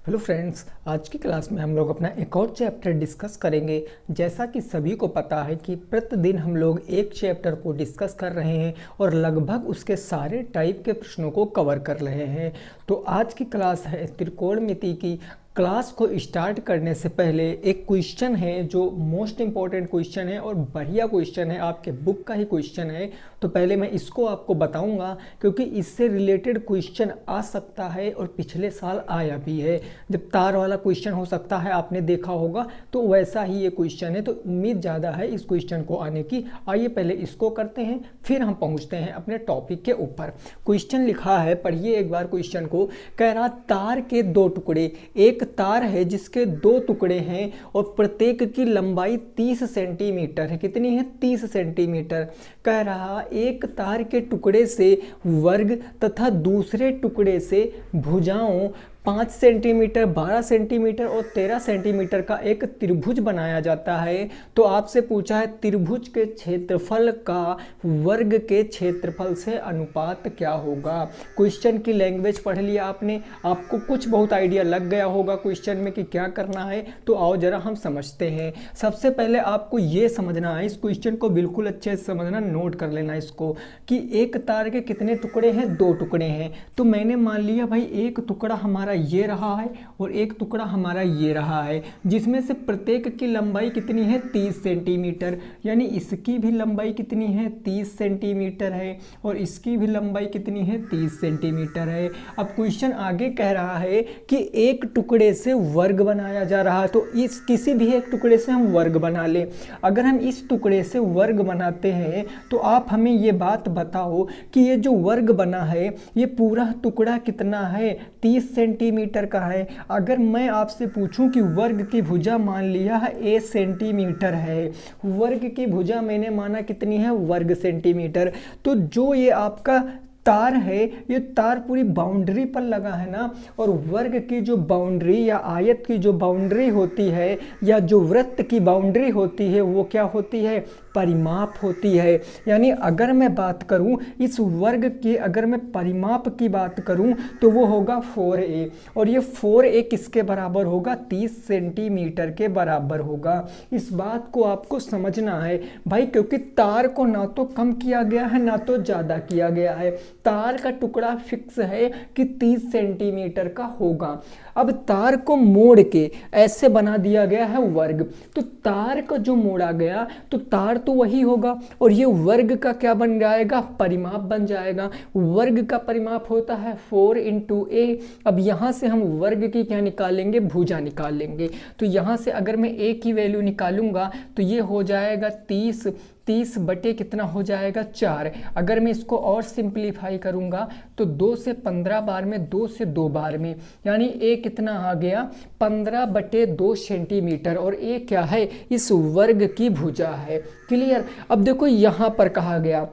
Hello friends, आज की class में हम लोग अपना एक और चैप्टर डिस्कस करेंगे। जैसा कि सभी को पता है कि प्रतिदिन हम लोग एक चैप्टर को डिस्कस कर रहे हैं और लगभग उसके सारे टाइप के प्रश्नों को कवर कर रहे हैं। तो आज की क्लास है त्रिकोणमिति की। क्लास को स्टार्ट करने से पहले एक क्वेश्चन है जो मोस्ट इम्पॉर्टेंट क्वेश्चन है और बढ़िया क्वेश्चन है, आपके बुक का ही क्वेश्चन है। तो पहले मैं इसको आपको बताऊंगा क्योंकि इससे रिलेटेड क्वेश्चन आ सकता है और पिछले साल आया भी है। जब तार वाला क्वेश्चन हो सकता है, आपने देखा होगा, तो वैसा ही ये क्वेश्चन है। तो उम्मीद ज़्यादा है इस क्वेश्चन को आने की। आइए पहले इसको करते हैं, फिर हम पहुँचते हैं अपने टॉपिक के ऊपर। क्वेश्चन लिखा है, पढ़िए एक बार क्वेश्चन को। कह रहा तार के दो टुकड़े, एक तार है जिसके दो टुकड़े हैं और प्रत्येक की लंबाई 30 सेंटीमीटर है। कितनी है? 30 सेंटीमीटर। कह रहा एक तार के टुकड़े से वर्ग तथा दूसरे टुकड़े से भुजाओं 5 सेंटीमीटर, 12 सेंटीमीटर और 13 सेंटीमीटर का एक त्रिभुज बनाया जाता है। तो आपसे पूछा है त्रिभुज के क्षेत्रफल का वर्ग के क्षेत्रफल से अनुपात क्या होगा। क्वेश्चन की लैंग्वेज पढ़ लिया आपने, आपको कुछ बहुत आइडिया लग गया होगा क्वेश्चन में कि क्या करना है। तो आओ जरा हम समझते हैं। सबसे पहले आपको ये समझना है, इस क्वेश्चन को बिल्कुल अच्छे से समझना, नोट कर लेना इसको, कि एक तार के कितने टुकड़े हैं? दो टुकड़े हैं। तो मैंने मान लिया भाई एक टुकड़ा हमारा ये रहा है और एक टुकड़ा हमारा ये रहा है, जिसमें से प्रत्येक की लंबाई कितनी है? 30 सेंटीमीटर। यानी इसकी भी लंबाई कितनी है? 30 सेंटीमीटर है और इसकी भी लंबाई कितनी है? 30 सेंटीमीटर है। अब क्वेश्चन आगे कह रहा है कि एक टुकड़े से वर्ग बनाया जा रहा है। तो इस किसी भी एक टुकड़े से हम वर्ग बना लें। अगर हम इस टुकड़े से वर्ग बनाते हैं तो आप हमें ये बात बताओ कि ये जो वर्ग बना है ये पूरा टुकड़ा कितना है? 30 सेंटीमीटर का है। अगर मैं आपसे पूछूं कि वर्ग की भुजा मान लिया है a सेंटीमीटर है, वर्ग की भुजा मैंने माना कितनी है? वर्ग सेंटीमीटर। तो जो ये आपका तार है, ये तार पूरी बाउंड्री पर लगा है ना, और वर्ग की जो बाउंड्री या आयत की जो बाउंड्री होती है या जो वृत्त की बाउंड्री होती है वो क्या होती है? परिमाप होती है। यानी अगर मैं बात करूं इस वर्ग की, अगर मैं परिमाप की बात करूं तो वो होगा 4a और ये 4a किसके बराबर होगा? 30 सेंटीमीटर के बराबर होगा। इस बात को आपको समझना है भाई, क्योंकि तार को ना तो कम किया गया है ना तो ज़्यादा किया गया है। तार का टुकड़ा फिक्स है कि 30 सेंटीमीटर का होगा। अब तार को मोड़ के ऐसे बना दिया गया है वर्ग, तो तार को जो मोड़ा गया तो तार तो वही होगा और ये वर्ग का क्या बन जाएगा? परिमाप बन जाएगा। वर्ग का परिमाप होता है 4 × a। अब यहाँ से हम वर्ग की क्या निकालेंगे? भुजा निकालेंगे। तो यहाँ से अगर मैं a की वैल्यू निकालूंगा तो ये हो जाएगा 30 बटे कितना हो जाएगा? 4। अगर मैं इसको और सिंप्लीफाई करूंगा तो 2 से 15 बार में, 2 से 2 बार में, यानी a कितना आ गया? 15/2 सेंटीमीटर। और a क्या है? इस वर्ग की भुजा है। क्लियर? अब देखो यहाँ पर कहा गया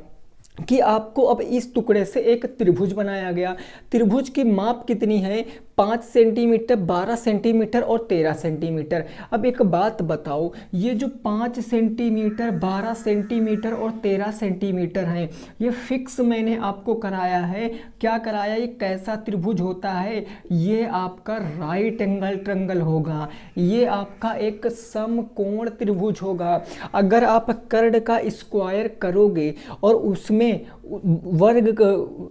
कि आपको अब इस टुकड़े से एक त्रिभुज बनाया गया। त्रिभुज की माप कितनी है? 5 सेंटीमीटर, 12 सेंटीमीटर और 13 सेंटीमीटर। अब एक बात बताओ, ये जो 5 सेंटीमीटर, 12 सेंटीमीटर और 13 सेंटीमीटर हैं, ये फिक्स मैंने आपको कराया है। क्या कराया? ये कैसा त्रिभुज होता है? ये आपका राइट एंगल ट्रायंगल होगा। ये आपका एक समकोण त्रिभुज होगा। अगर आप कर्ण का स्क्वायर करोगे और उसमें वर्ग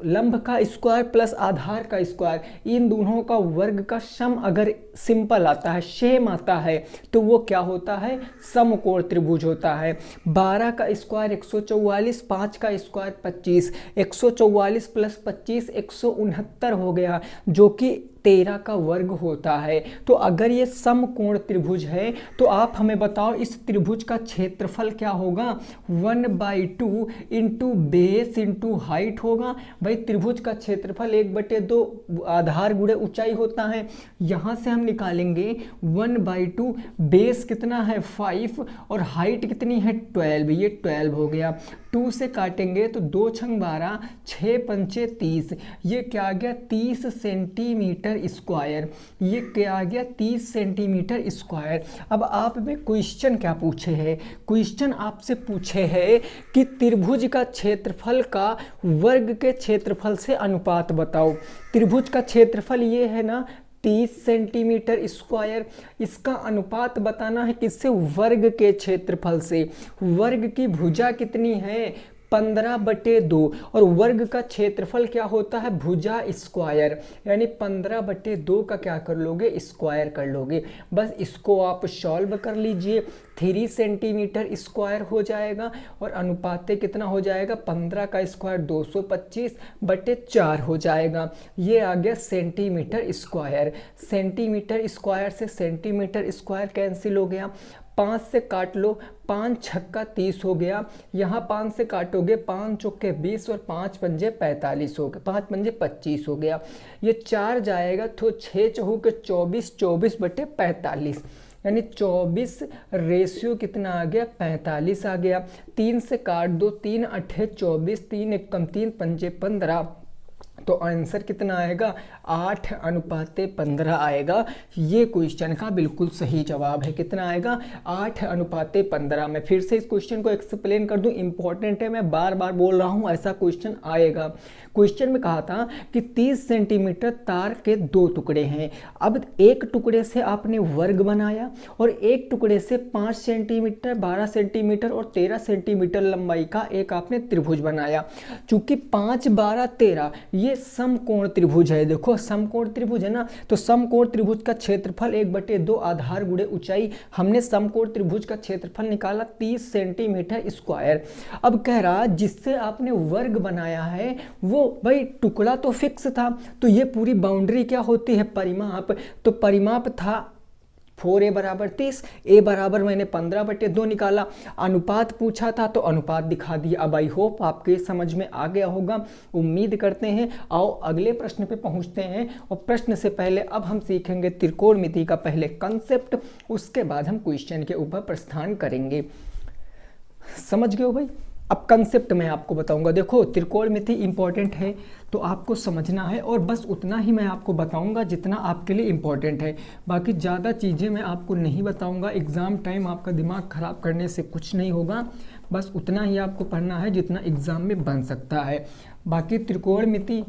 लंब का स्क्वायर प्लस आधार का स्क्वायर, इन दोनों का वर्ग का सम अगर सिंपल आता है, सेम आता है, तो वो क्या होता है? समकोण त्रिभुज होता है। 12 का स्क्वायर 144, 5 का स्क्वायर 25, 144 प्लस 25 169 हो गया, जो कि 13 का वर्ग होता है। तो अगर ये समकोण त्रिभुज है तो आप हमें बताओ इस त्रिभुज का क्षेत्रफल क्या होगा? 1/2 इंटू बेस इंटू हाइट होगा। भाई त्रिभुज का क्षेत्रफल 1/2 आधार गुणे ऊंचाई होता है। यहाँ से हम निकालेंगे 1/2, बेस कितना है? 5 और हाइट कितनी है? 12। ये 12 हो गया। 2 से काटेंगे तो 2 × 12, 6 × 5 30। ये क्या आ गया? 30 सेंटीमीटर स्क्वायर। ये क्या आ गया? 30 सेंटीमीटर स्क्वायर। अब आप में क्वेश्चन क्या पूछे है? क्वेश्चन आपसे पूछे है कि त्रिभुज का क्षेत्रफल का वर्ग के क्षेत्रफल से अनुपात बताओ। त्रिभुज का क्षेत्रफल ये है ना 30 सेंटीमीटर स्क्वायर। इसका अनुपात बताना है किससे? वर्ग के क्षेत्रफल से। वर्ग की भुजा कितनी है? 15/2 और वर्ग का क्षेत्रफल क्या होता है? भुजा स्क्वायर, यानी 15/2 का क्या कर लोगे? स्क्वायर कर लोगे। बस इसको आप सॉल्व कर लीजिए, 3 सेंटीमीटर स्क्वायर हो जाएगा और अनुपात कितना हो जाएगा? 15 का स्क्वायर 225/4 हो जाएगा। ये आ गया सेंटीमीटर स्क्वायर। सेंटीमीटर स्क्वायर से सेंटीमीटर स्क्वायर कैंसिल हो गया, 5 से काट लो, 5 छक्का 30 हो गया। यहाँ 5 से काटोगे, 5 चौके 20 और 5 पंजे 45 हो गए, 5 पंजे 25 हो गया। ये 4 जाएगा तो 6 चौके 24, 24/45, यानी 24 रेशियो कितना आ गया? 45 आ गया। 3 से काट दो, 3 अठे 24, 3 एकम 3 पंजे 15, तो आंसर कितना आएगा? 8:15 आएगा। ये क्वेश्चन का बिल्कुल सही जवाब है। कितना आएगा? 8:15। मैं फिर से इस क्वेश्चन को एक्सप्लेन कर दूं, इंपॉर्टेंट है, मैं बार बार बोल रहा हूं, ऐसा क्वेश्चन आएगा। क्वेश्चन में कहा था कि 30 सेंटीमीटर तार के 2 टुकड़े हैं। अब एक टुकड़े से आपने वर्ग बनाया और एक टुकड़े से 5 सेंटीमीटर, 12 सेंटीमीटर और 13 सेंटीमीटर लंबाई का एक आपने त्रिभुज बनाया। चूंकि 5, 12, 13 ये समकोण त्रिभुज है। देखो समकोण त्रिभुज है ना, तो समकोण त्रिभुज का क्षेत्रफल 1/2 आधार गुणे ऊंचाई। हमने समकोण त्रिभुज का क्षेत्रफल निकाला 30 सेंटीमीटर स्क्वायर। अब कह रहा जिससे आपने वर्ग बनाया है वो भाई टुकड़ा तो फिक्स था, तो ये पूरी बाउंड्री क्या होती है? परिमाप। तो परिमाप था 4a बराबर 30, a बराबर मैंने 15/2 निकाला। अनुपात पूछा था तो अनुपात दिखा दिया। अब आई होप आपके समझ में आ गया होगा, उम्मीद करते हैं। आओ अगले प्रश्न पे पहुंचते हैं, और प्रश्न से पहले अब हम सीखेंगे त्रिकोणमिति का पहले कंसेप्ट, उसके बाद हम क्वेश्चन के ऊपर प्रस्थान करेंगे। समझ गए हो भाई? अब कंसेप्ट मैं आपको बताऊंगा। देखो त्रिकोणमिति इंपॉर्टेंट है तो आपको समझना है, और बस उतना ही मैं आपको बताऊंगा जितना आपके लिए इंपॉर्टेंट है। बाकी ज़्यादा चीज़ें मैं आपको नहीं बताऊंगा। एग्ज़ाम टाइम आपका दिमाग ख़राब करने से कुछ नहीं होगा, बस उतना ही आपको पढ़ना है जितना एग्ज़ाम में बन सकता है। बाकी त्रिकोणमिति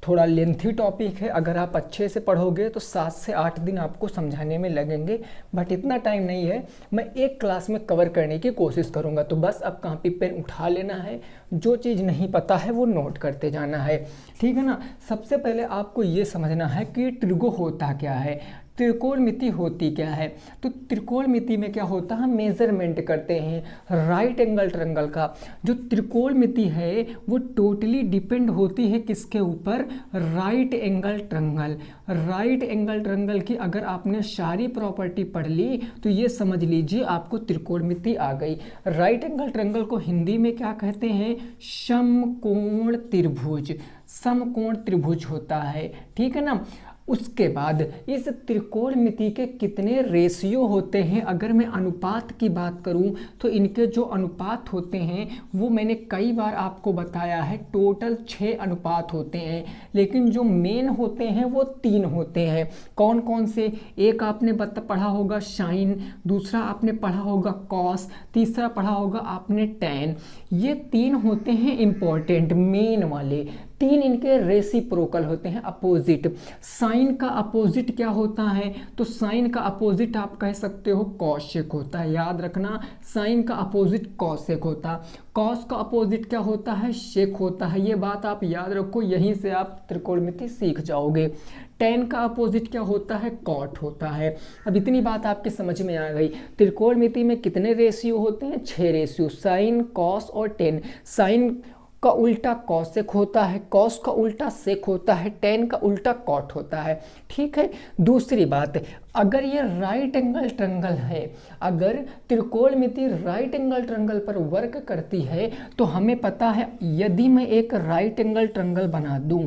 थोड़ा लेंथी टॉपिक है, अगर आप अच्छे से पढ़ोगे तो 7 से 8 दिन आपको समझाने में लगेंगे, बट इतना टाइम नहीं है। मैं एक क्लास में कवर करने की कोशिश करूंगा। तो बस अब कॉपी पेन उठा लेना है, जो चीज़ नहीं पता है वो नोट करते जाना है, ठीक है ना। सबसे पहले आपको ये समझना है कि त्रिगो होता क्या है, त्रिकोणमिति होती क्या है। तो त्रिकोणमिति में क्या होता है? मेजरमेंट करते हैं राइट एंगल ट्रायंगल का। जो त्रिकोणमिति है वो टोटली डिपेंड होती है किसके ऊपर? Right angle triangle. Right angle triangle की अगर आपने सारी प्रॉपर्टी पढ़ ली तो ये समझ लीजिए आपको त्रिकोणमिति आ गई। राइट एंगल ट्रायंगल को हिंदी में क्या कहते हैं? समकोण त्रिभुज। समकोण त्रिभुज होता है, ठीक है ना। उसके बाद इस त्रिकोणमिति के कितने रेशियो होते हैं? अगर मैं अनुपात की बात करूं तो इनके जो अनुपात होते हैं वो मैंने कई बार आपको बताया है, टोटल 6 अनुपात होते हैं, लेकिन जो मेन होते हैं वो 3 होते हैं। कौन कौन से? एक आपने पढ़ा होगा साइन, दूसरा आपने पढ़ा होगा कॉस, तीसरा पढ़ा होगा आपने टैन। ये 3 होते हैं इंपॉर्टेंट, मेन वाले। 3 इनके रेसिप्रोकल होते हैं, अपोजिट। साइन का अपोजिट क्या होता है? तो साइन का अपोजिट आप कह सकते हो कॉसेक होता है, याद रखना। साइन का अपोजिट कॉसेक होता है। कॉस का अपोजिट क्या होता है? सेक होता है। ये बात आप याद रखो, यहीं से आप त्रिकोणमिति सीख जाओगे। टैन का अपोजिट क्या होता है? कॉट होता है। अब इतनी बात आपके समझ में आ गई। त्रिकोणमिति में कितने रेशियो होते हैं? 6 रेशियो, साइन, कॉस और टैन। साइन का उल्टा कॉसेक होता है, कॉस का उल्टा सेक होता है, टैन का उल्टा कॉट होता है, ठीक है। दूसरी बात, अगर ये राइट एंगल ट्रायंगल है, अगर त्रिकोणमिति राइट एंगल ट्रायंगल पर वर्क करती है, तो हमें पता है यदि मैं एक राइट एंगल ट्रायंगल बना दूं,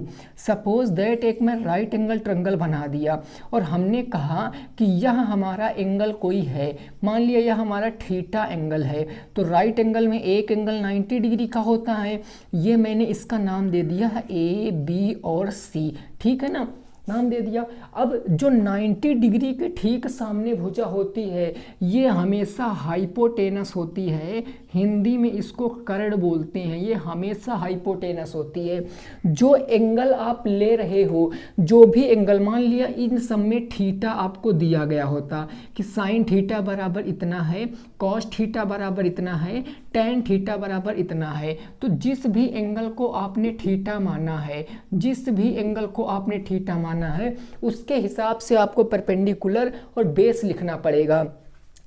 सपोज दैट एक मैं राइट एंगल ट्रायंगल बना दिया और हमने कहा कि यह हमारा एंगल कोई है, मान लिया यह हमारा थीटा एंगल है, तो राइट एंगल में एक एंगल 90 डिग्री का होता है। ये मैंने इसका नाम दे दिया है A, B और C, ठीक है ना। नाम दे दिया। अब जो 90 डिग्री के ठीक सामने भुजा होती है ये हमेशा हाइपोटेनस होती है, हिंदी में इसको कर्ण बोलते हैं, ये हमेशा हाइपोटेनस होती है। जो एंगल आप ले रहे हो, जो भी एंगल मान लिया इन सब में थीटा आपको दिया गया होता कि साइन थीटा बराबर इतना है, कॉस थीटा बराबर इतना है, टेन थीटा बराबर इतना है। तो जिस भी एंगल को आपने थीटा माना है, जिस भी एंगल को आपने थीटा माना है उसके हिसाब से आपको परपेंडिकुलर और बेस लिखना पड़ेगा।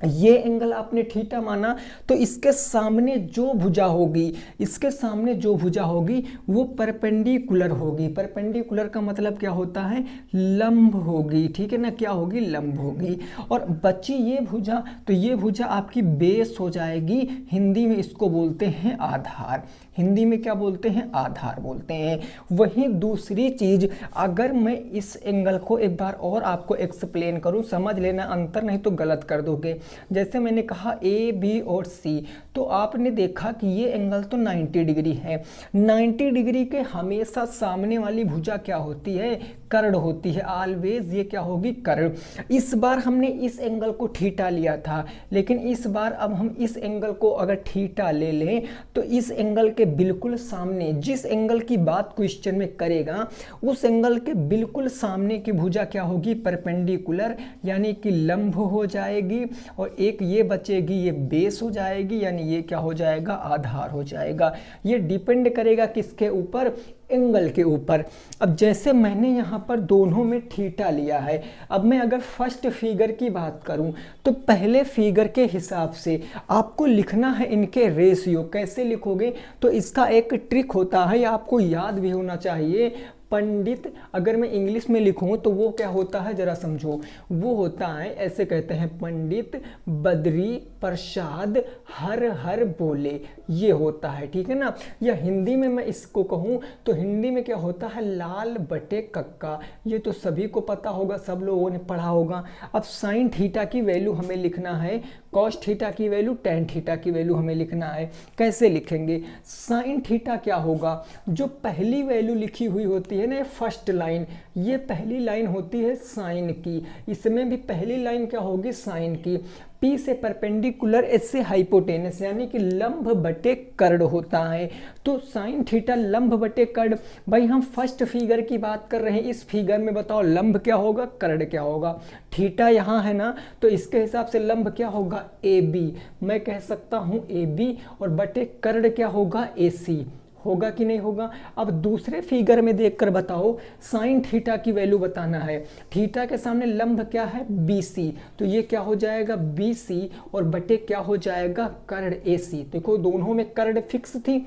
ये एंगल आपने थीटा माना तो इसके सामने जो भुजा होगी, इसके सामने जो भुजा होगी वो परपेंडिकुलर होगी। परपेंडिकुलर का मतलब क्या होता है, लंब होगी, ठीक है ना, क्या होगी, लंब होगी। और बची ये भुजा, तो ये भुजा आपकी बेस हो जाएगी, हिंदी में इसको बोलते हैं आधार, हिंदी में क्या बोलते हैं, आधार बोलते हैं। वहीं दूसरी चीज, अगर मैं इस एंगल को एक बार और आपको एक्सप्लेन करूं, समझ लेना अंतर नहीं तो गलत कर दोगे। जैसे मैंने कहा ए बी और सी, तो आपने देखा कि ये एंगल तो 90 डिग्री है। 90 डिग्री के हमेशा सामने वाली भुजा क्या होती है, कर्ण होती है, ऑलवेज ये क्या होगी, कर्ण। इस बार हमने इस एंगल को थीटा लिया था, लेकिन इस बार अब हम इस एंगल को अगर थीटा ले लें तो इस एंगल के बिल्कुल सामने, जिस एंगल की बात क्वेश्चन में करेगा उस एंगल के बिल्कुल सामने की भुजा क्या होगी, परपेंडिकुलर यानी कि लंब हो जाएगी। और एक ये बचेगी, ये बेस हो जाएगी, यानी ये क्या हो जाएगा, आधार हो जाएगा। ये डिपेंड करेगा किसके ऊपर, एंगल के ऊपर। अब जैसे मैंने यहाँ पर दोनों में थीटा लिया है, अब मैं अगर फर्स्ट फिगर की बात करूँ तो पहले फिगर के हिसाब से आपको लिखना है इनके रेशियो। कैसे लिखोगे, तो इसका एक ट्रिक होता है, आपको याद भी होना चाहिए। पंडित, अगर मैं इंग्लिश में लिखूं तो वो क्या होता है जरा समझो, वो होता है, ऐसे कहते हैं, पंडित बद्री प्रसाद हर हर बोले, ये होता है, ठीक है ना। या हिंदी में मैं इसको कहूं तो हिंदी में क्या होता है, लाल बटे कक्का, ये तो सभी को पता होगा, सब लोगों ने पढ़ा होगा। अब साइन थीटा की वैल्यू हमें लिखना है, कॉस थीटा की वैल्यू, टेन थीटा की वैल्यू हमें लिखना है। कैसे लिखेंगे, साइन थीटा क्या होगा, जो पहली वैल्यू लिखी हुई होती है ना, फर्स्ट लाइन, ये पहली लाइन होती है साइन की, इसमें भी पहली लाइन क्या होगी, साइन की। पी से परपेंडिकुलर, एस से हाइपोटेनस, यानी कि लंब बटे कर्ण होता है। तो साइन थीटा लंब बटे कर्ण। भाई हम फर्स्ट फिगर की बात कर रहे हैं, इस फिगर में बताओ लंब क्या होगा, कर्ण क्या होगा। थीटा यहाँ है ना, तो इसके हिसाब से लंब क्या होगा, ए बी, मैं कह सकता हूँ ए बी, और बटे कर्ण क्या होगा, ए सी, होगा कि नहीं होगा। अब दूसरे फिगर में देखकर बताओ, साइन थीटा की वैल्यू बताना है, थीटा के सामने लंब क्या है, BC, तो ये क्या हो जाएगा, BC, और बटे क्या हो जाएगा, कर्ण AC। देखो दोनों में कर्ण फिक्स थी,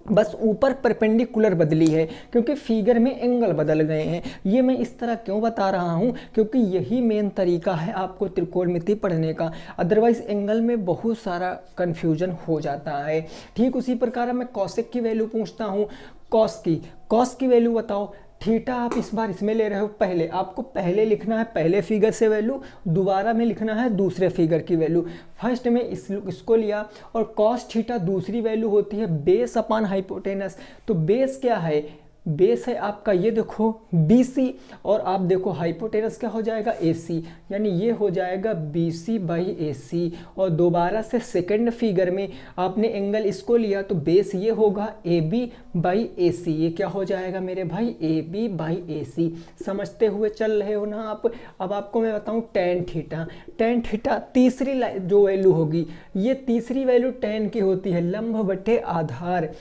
बस ऊपर परपेंडिकुलर बदली है क्योंकि फिगर में एंगल बदल गए हैं। ये मैं इस तरह क्यों बता रहा हूँ, क्योंकि यही मेन तरीका है आपको त्रिकोणमिति पढ़ने का, अदरवाइज एंगल में बहुत सारा कंफ्यूजन हो जाता है। ठीक उसी प्रकार मैं कॉसेक की वैल्यू पूछता हूँ, कॉस की वैल्यू बताओ। थीटा आप इस बार इसमें ले रहे हो, पहले आपको पहले लिखना है पहले फिगर से वैल्यू, दोबारा में लिखना है दूसरे फिगर की वैल्यू। फर्स्ट में इसको लिया, और कॉस थीटा दूसरी वैल्यू होती है बेस अपॉन हाइपोटेनस। तो बेस क्या है, बेस है आपका ये देखो BC, और आप देखो हाइपोटेनस क्या हो जाएगा, AC, यानी ये हो जाएगा BC बाई AC। और दोबारा से सेकंड फिगर में आपने एंगल इसको लिया तो बेस ये होगा AB बाई AC, ये क्या हो जाएगा मेरे भाई, AB बाई AC। समझते हुए चल रहे हो ना आप। अब आपको मैं बताऊं टेन थीटा तीसरी जो वैल्यू होगी, ये तीसरी वैल्यू टेन की होती है, लंब बटे आधार।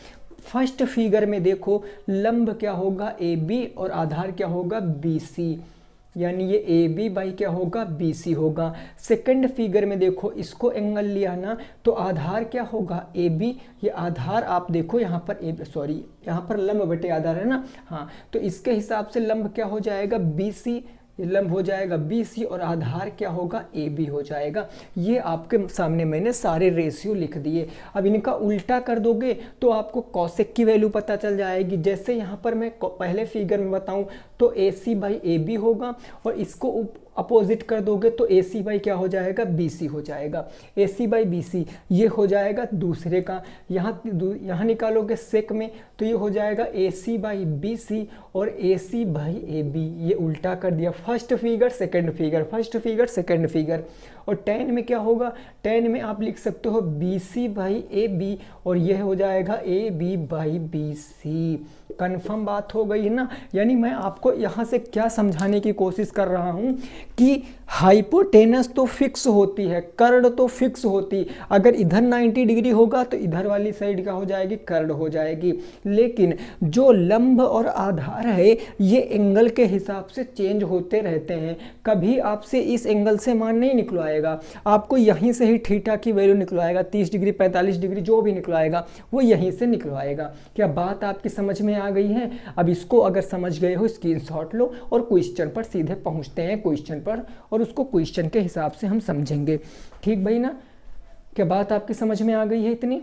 फर्स्ट फिगर में देखो लंब क्या होगा, AB, और आधार क्या होगा, BC, यानी ये AB बाई क्या होगा, BC होगा। सेकंड फिगर में देखो इसको एंगल लिया ना, तो आधार क्या होगा, AB, ये आधार आप देखो यहाँ पर यहाँ पर लंब बटे आधार है ना, हाँ, तो इसके हिसाब से लंब क्या हो जाएगा, BC, लंब हो जाएगा BC, और आधार क्या होगा, AB हो जाएगा। ये आपके सामने मैंने सारे रेशियो लिख दिए। अब इनका उल्टा कर दोगे तो आपको कॉसेक की वैल्यू पता चल जाएगी। जैसे यहाँ पर मैं पहले फिगर में बताऊं तो AC बाई AB होगा, और इसको अपोजिट कर दोगे तो AC बाई क्या हो जाएगा, BC हो जाएगा। AC बाई BC ये हो जाएगा दूसरे का, यहाँ निकालोगे सेक में तो ये हो जाएगा AC बाई BC और AC बाई AB, ये उल्टा कर दिया, first figure second figure, first figure second figure. और tan में क्या होगा, tan में आप लिख सकते हो BC बाई AB और यह हो जाएगा AB बाई BC। कन्फर्म बात हो गई है ना। यानी मैं आपको यहाँ से क्या समझाने की कोशिश कर रहा हूँ कि हाइपोटेनस तो फिक्स होती है, कर्ड तो फिक्स होती, अगर इधर 90 डिग्री होगा तो इधर वाली साइड क्या हो जाएगी, कर्ड हो जाएगी। लेकिन जो लंब और आधार है ये एंगल के हिसाब से चेंज होते रहते हैं, कभी आपसे इस एंगल से मान नहीं निकलवाएगा, आपको यहीं से ही थीटा की वैल्यू निकलवाएगा, 30 डिग्री 45 डिग्री जो भी निकलवाएगा वो यहीं से निकलवाएगा। क्या बात आपकी समझ में आ गई है? अब इसको अगर समझ गए हो स्क्रीनशॉट लो और क्वेश्चन पर सीधे पहुंचते हैं, क्वेश्चन पर, और उसको क्वेश्चन के हिसाब से हम समझेंगे। ठीक भाई ना, क्या बात आपकी समझ में आ गई है इतनी?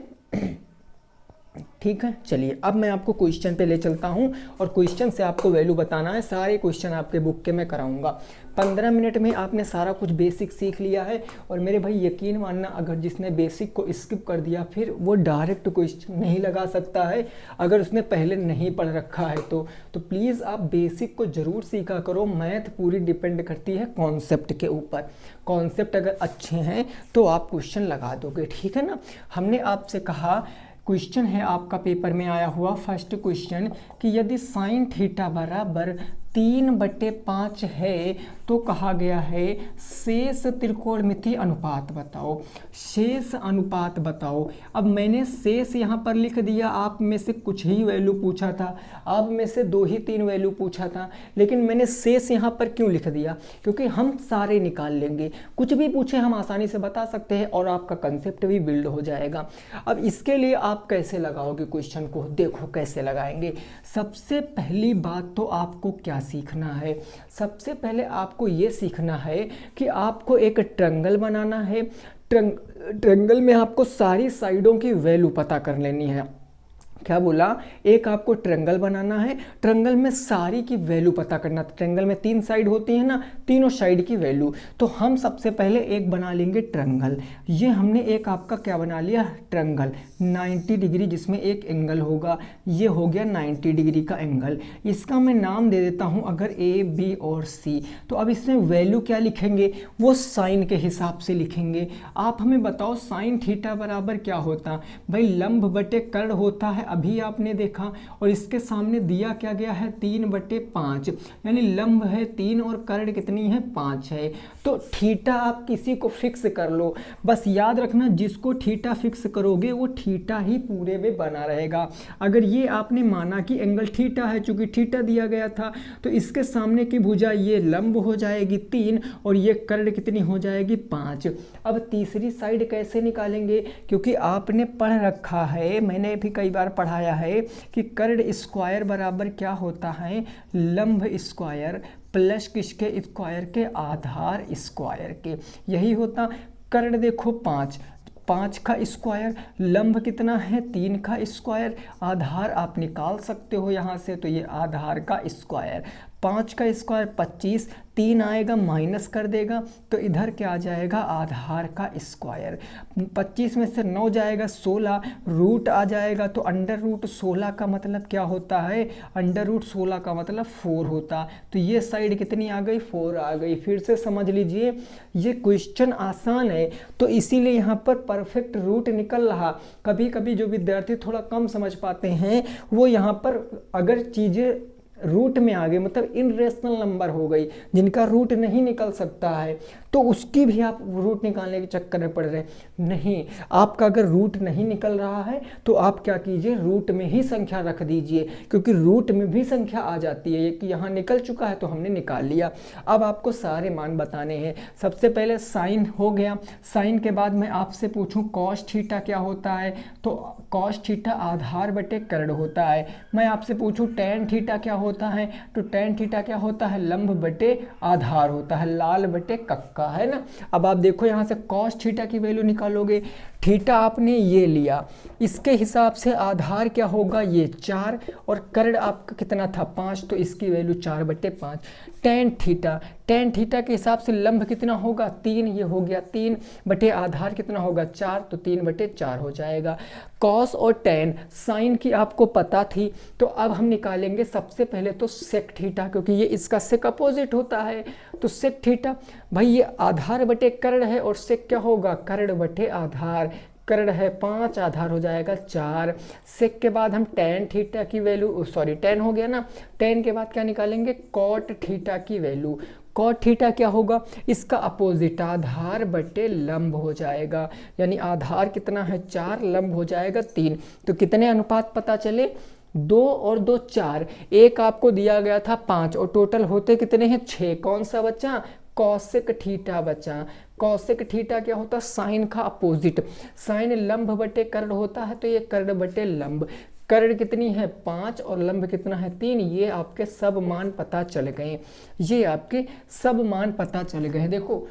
ठीक है, चलिए अब मैं आपको क्वेश्चन पे ले चलता हूं और क्वेश्चन से आपको वैल्यू बताना है। सारे क्वेश्चन आपके बुक के मैं कराऊंगा। 15 मिनट में आपने सारा कुछ बेसिक सीख लिया है। और मेरे भाई यकीन मानना, अगर जिसने बेसिक को स्किप कर दिया फिर वो डायरेक्ट क्वेश्चन नहीं लगा सकता है, अगर उसने पहले नहीं पढ़ रखा है तो प्लीज़ आप बेसिक को ज़रूर सीखा करो। मैथ पूरी डिपेंड करती है कॉन्सेप्ट के ऊपर। कॉन्सेप्ट अगर अच्छे हैं तो आप क्वेश्चन लगा दोगे, ठीक है ना। हमने आपसे कहा, क्वेश्चन है आपका पेपर में आया हुआ फर्स्ट क्वेश्चन कि यदि साइन थीटा बराबर 3/5 है तो कहा गया है शेष त्रिकोणमितीय अनुपात बताओ। शेष अनुपात बताओ। अब मैंने शेष यहाँ पर लिख दिया, आप में से कुछ ही वैल्यू पूछा था, आप में से 2 ही 3 वैल्यू पूछा था, लेकिन मैंने शेष यहाँ पर क्यों लिख दिया, क्योंकि हम सारे निकाल लेंगे, कुछ भी पूछे हम आसानी से बता सकते हैं और आपका कंसेप्ट भी बिल्ड हो जाएगा। अब इसके लिए आप कैसे लगाओगे क्वेश्चन को, देखो कैसे लगाएंगे। सबसे पहली बात तो आपको क्या सीखना है, सबसे पहले आपको ये सीखना है कि आपको एक ट्रायंगल बनाना है। ट्रायंगल में आपको सारी साइडों की वैल्यू पता कर लेनी है। क्या बोला, एक आपको ट्रायंगल बनाना है, ट्रायंगल में सारी की वैल्यू पता करना। ट्रायंगल में 3 साइड होती है ना, तीनों साइड की वैल्यू। तो हम सबसे पहले एक बना लेंगे ट्रायंगल। ये हमने एक आपका क्या बना लिया, ट्रायंगल 90 डिग्री जिसमें एक एंगल होगा, ये हो गया 90 डिग्री का एंगल। इसका मैं नाम दे देता हूँ अगर A, B और C। तो अब इसमें वैल्यू क्या लिखेंगे, वो साइन के हिसाब से लिखेंगे। आप हमें बताओ साइन थीटा बराबर क्या होता, भाई लंब बटे कर्ण होता है, अभी आपने देखा। और इसके सामने दिया क्या गया है, 3/5, यानी लंब है 3 और कर्ण कितनी है, 5 है। तो थीटा आप किसी को फिक्स कर लो, बस याद रखना जिसको थीटा फिक्स करोगे वो थीटा ही पूरे में बना रहेगा। अगर ये आपने माना कि एंगल थीटा है, चूंकि थीटा दिया गया था, तो इसके सामने की भुजा ये लंब हो जाएगी 3 और ये कर्ण कितनी हो जाएगी, 5। अब तीसरी साइड कैसे निकालेंगे, क्योंकि आपने पढ़ रखा है, मैंने भी कई बार पढ़ाया है कि कर्ण स्क्वायर बराबर क्या होता है, लंब स्क्वायर प्लस किसके स्क्वायर के, आधार स्क्वायर के। यही होता। कर्ण देखो 5 का स्क्वायर, लंब कितना है 3 का स्क्वायर, आधार आप निकाल सकते हो यहाँ से, तो ये आधार का स्क्वायर। 5 का स्क्वायर 25, 3 आएगा माइनस कर देगा तो इधर क्या आ जाएगा, आधार का स्क्वायर। 25 में से 9 जाएगा 16, रूट आ जाएगा तो अंडर रूट 16 का मतलब क्या होता है, अंडर रूट 16 का मतलब 4 होता। तो ये साइड कितनी आ गई, 4 आ गई। फिर से समझ लीजिए, ये क्वेश्चन आसान है तो इसीलिए यहाँ पर परफेक्ट रूट निकल रहा। कभी कभी जो विद्यार्थी थोड़ा कम समझ पाते हैं वो यहाँ पर अगर चीज़ें रूट में आ गई, मतलब इनरेशनल नंबर हो गई जिनका रूट नहीं निकल सकता है, तो उसकी भी आप रूट निकालने के चक्कर में पड़ रहे हैं। नहीं, आपका अगर रूट नहीं निकल रहा है तो आप क्या कीजिए, रूट में ही संख्या रख दीजिए, क्योंकि रूट में भी संख्या आ जाती है। कि यहाँ निकल चुका है तो हमने निकाल लिया। अब आपको सारे मान बताने हैं। सबसे पहले साइन हो गया, साइन के बाद मैं आपसे पूछूं कॉस थीटा क्या होता है, तो कॉस थीटा आधार बटे कर्ण होता है। मैं आपसे पूछूं टैन थीटा क्या होता है, तो टैन थीटा क्या होता है, लंब बटे आधार होता है, लाल बटे कक्का, है ना। अब आप देखो यहाँ से कॉस थीटा की वैल्यू निकालोगे, थीटा आपने ये लिया, इसके हिसाब से आधार क्या होगा, ये 4, और कर्ण आपका कितना था 5, तो इसकी वैल्यू 4/5। टेन थीटा के हिसाब से लंब कितना होगा 3, ये हो गया 3 बटे आधार कितना होगा 4, तो 3/4 हो जाएगा। कॉस और टेन साइन की आपको पता थी, तो अब हम निकालेंगे सबसे पहले तो सेक थीटा, क्योंकि ये इसका सेक अपोजिट होता है। तो सेक थीटा भाई ये आधार बटे कर्ण है, और सेक क्या होगा कर्ण बटे आधार। कर्ण है 5, आधार हो जाएगा 4। सेक के बाद हम टेन थीटा की वैल्यू, सॉरी टेन हो गया ना, टेन के बाद क्या निकालेंगे कॉट थीटा की वैल्यू। कॉट थीटा क्या होगा, इसका अपोजिट आधार बटे लंब हो जाएगा, यानी आधार कितना है 4, लंब हो जाएगा 3। तो कितने अनुपात पता चले, 2 और 2 4, एक आपको दिया गया था 5, और टोटल होते कितने हैं 6। कौन सा बचा, कॉसेक थीटा बचा। कॉसेक थीटा क्या होता है, साइन का अपोजिट। साइन लंब बटे कर्ण होता है, तो ये कर्ण बटे लंब। कर्ण कितनी है 5 और लंब कितना है 3, ये आपके सब मान पता चल गए। ये आपके सब मान पता चल गए। देखो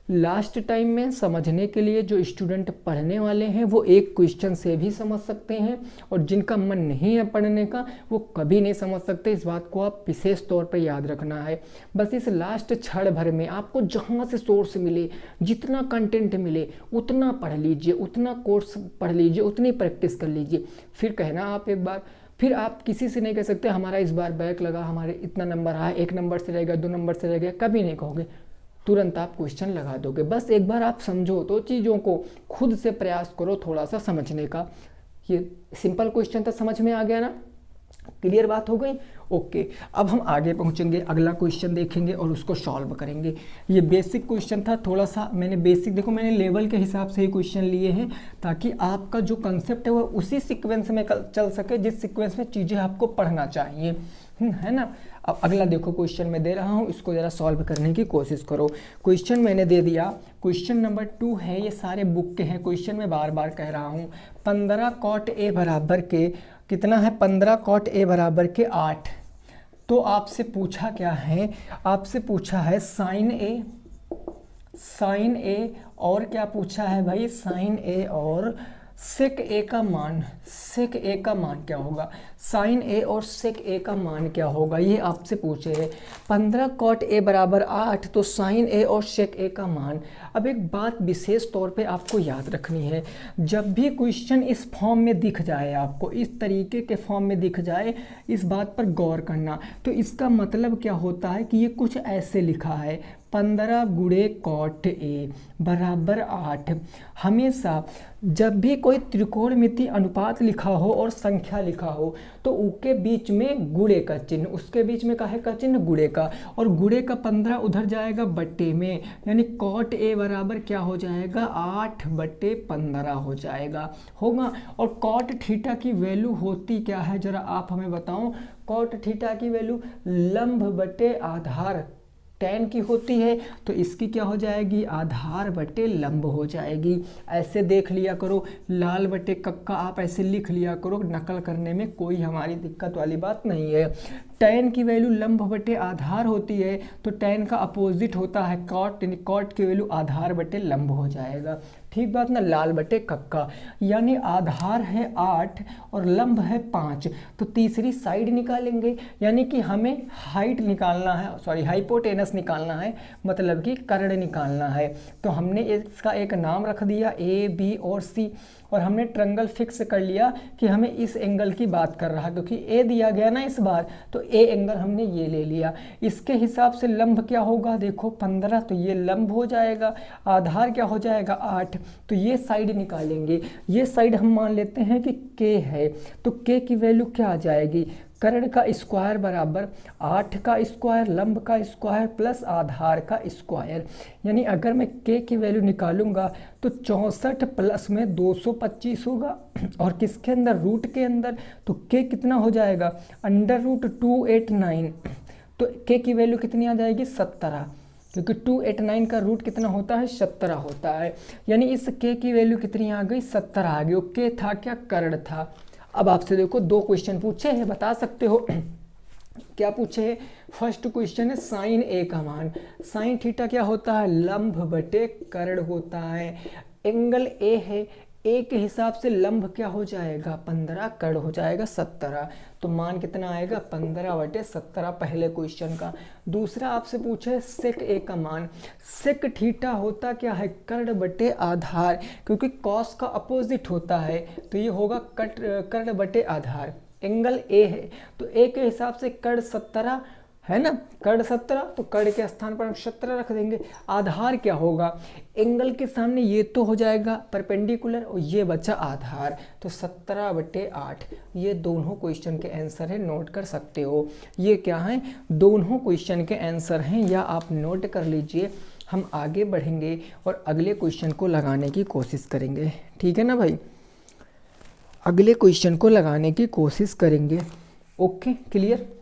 लास्ट टाइम में समझने के लिए जो स्टूडेंट पढ़ने वाले हैं वो एक क्वेश्चन से भी समझ सकते हैं, और जिनका मन नहीं है पढ़ने का वो कभी नहीं समझ सकते। इस बात को आप विशेष तौर पे याद रखना है। बस इस लास्ट क्षण भर में आपको जहाँ से सोर्स मिले, जितना कंटेंट मिले उतना पढ़ लीजिए, उतना कोर्स पढ़ लीजिए, उतनी प्रैक्टिस कर लीजिए। फिर कहना आप एक बार, फिर आप किसी से नहीं कह सकते हमारा इस बार बैक लगा, हमारे इतना नंबर आया, 1 नंबर से रह गया, 2 नंबर से रह गया, कभी नहीं कहोगे। तुरंत आप क्वेश्चन लगा दोगे। बस एक बार आप समझो तो चीज़ों को, खुद से प्रयास करो थोड़ा सा समझने का। ये सिंपल क्वेश्चन था, समझ में आ गया ना, क्लियर बात हो गई। ओके, अब हम आगे पहुंचेंगे, अगला क्वेश्चन देखेंगे और उसको सॉल्व करेंगे। ये बेसिक क्वेश्चन था, थोड़ा सा मैंने बेसिक, देखो मैंने लेवल के हिसाब से ही क्वेश्चन लिए हैं, ताकि आपका जो कंसेप्ट है वो उसी सीक्वेंस में चल सके जिस सीक्वेंस में चीज़ें आपको पढ़ना चाहिए, है ना। अब अगला देखो क्वेश्चन मैं दे रहा हूँ, इसको ज़रा सॉल्व करने की कोशिश करो। क्वेश्चन मैंने दे दिया, क्वेश्चन नंबर 2 है, ये सारे बुक के हैं क्वेश्चन, मैं बार बार कह रहा हूँ। 15 कॉट ए बराबर के कितना है, 15 कॉट ए बराबर के 8। तो आपसे पूछा क्या है, आपसे पूछा है साइन ए और क्या पूछा है भाई, साइन ए और सेक ए का मान। सेक ए का मान क्या होगा, साइन ए और सेक ए का मान क्या होगा, ये आपसे पूछे है। 15 कॉट ए बराबर 8, तो साइन ए और सेक ए का मान। अब एक बात विशेष तौर पे आपको याद रखनी है, जब भी क्वेश्चन इस फॉर्म में दिख जाए, आपको इस तरीके के फॉर्म में दिख जाए, इस बात पर गौर करना। तो इसका मतलब क्या होता है कि ये कुछ ऐसे लिखा है, 15 गुणे कॉट ए बराबर 8। हमेशा जब भी कोई त्रिकोणमिति अनुपात लिखा हो और संख्या लिखा हो, तो उसके बीच में गुणे का चिन्ह, उसके बीच में काहे का चिन्ह, गुणे का, और गुणे का 15 उधर जाएगा बट्टे में, यानी कॉट ए बराबर क्या हो जाएगा 8/15 हो जाएगा, होगा। और कॉट थीटा की वैल्यू होती क्या है, जरा आप हमें बताओ। कॉट थीटा की वैल्यू लंब बटे आधार टेन की होती है, तो इसकी क्या हो जाएगी, आधार बटे लंब हो जाएगी। ऐसे देख लिया करो, लाल बटे कक्का आप ऐसे लिख लिया करो, नकल करने में कोई हमारी दिक्कत वाली बात नहीं है। टेन की वैल्यू लंब बटे आधार होती है, तो टेन का अपोजिट होता है कॉट, यानी कॉट की वैल्यू आधार बटे लंब हो जाएगा। ठीक बात ना, लाल बटे कक्का, यानी आधार है 8 और लंब है 5, तो तीसरी साइड निकालेंगे, यानी कि हमें हाइट निकालना है, सॉरी हाइपोटेनस निकालना है, मतलब कि कर्ण निकालना है। तो हमने इसका एक नाम रख दिया ए, बी और सी, और हमने ट्रायंगल फिक्स कर लिया कि हमें इस एंगल की बात कर रहा है, क्योंकि ए दिया गया ना इस बार, तो ए एंगल हमने ये ले लिया। इसके हिसाब से लंब क्या होगा, देखो 15, तो ये लंब हो जाएगा, आधार क्या हो जाएगा 8, तो ये साइड निकालेंगे। ये साइड हम मान लेते हैं कि के है, तो के की वैल्यू क्या आ जाएगी, कर्ण का स्क्वायर बराबर 8 का स्क्वायर, लंब का स्क्वायर प्लस आधार का स्क्वायर। यानी अगर मैं के की वैल्यू निकालूंगा तो 64 प्लस में 225 होगा, और किसके अंदर, रूट के अंदर, तो के कितना हो जाएगा √289, तो के की वैल्यू कितनी आ जाएगी 17, क्योंकि 289 का रूट कितना होता है 17 होता है। यानी इस के की वैल्यू कितनी आ गई 17 आ गई। के था क्या, कर्ण था। अब आपसे देखो 2 क्वेश्चन पूछे हैं, बता सकते हो क्या पूछे हैं। फर्स्ट क्वेश्चन है साइन ए का मान। साइन थीटा क्या होता है, लंब बटे कर्ण होता है। एंगल ए है, ए के हिसाब से लंब क्या हो जाएगा 15, कड़ हो जाएगा 17। तो मान कितना आएगा 15/17 पहले क्वेश्चन का। दूसरा आपसे पूछा है सेक ए का मान। सेक थीटा होता क्या है कर्ण/आधार, क्योंकि कॉस का अपोजिट होता है तो ये होगा कर्ण/आधार। एंगल ए है तो ए के हिसाब से कर्ण 17 है ना, कर्ण 17 तो कर्ण के स्थान पर हम 17 रख देंगे। आधार क्या होगा एंगल के सामने, ये तो हो जाएगा परपेंडिकुलर और ये बचा आधार, तो 17/8। ये दोनों क्वेश्चन के आंसर है, नोट कर सकते हो। ये क्या है दोनों क्वेश्चन के आंसर हैं, या आप नोट कर लीजिए। हम आगे बढ़ेंगे और अगले क्वेश्चन को लगाने की कोशिश करेंगे, ठीक है ना भाई। अगले क्वेश्चन को लगाने की कोशिश करेंगे। Okay clear.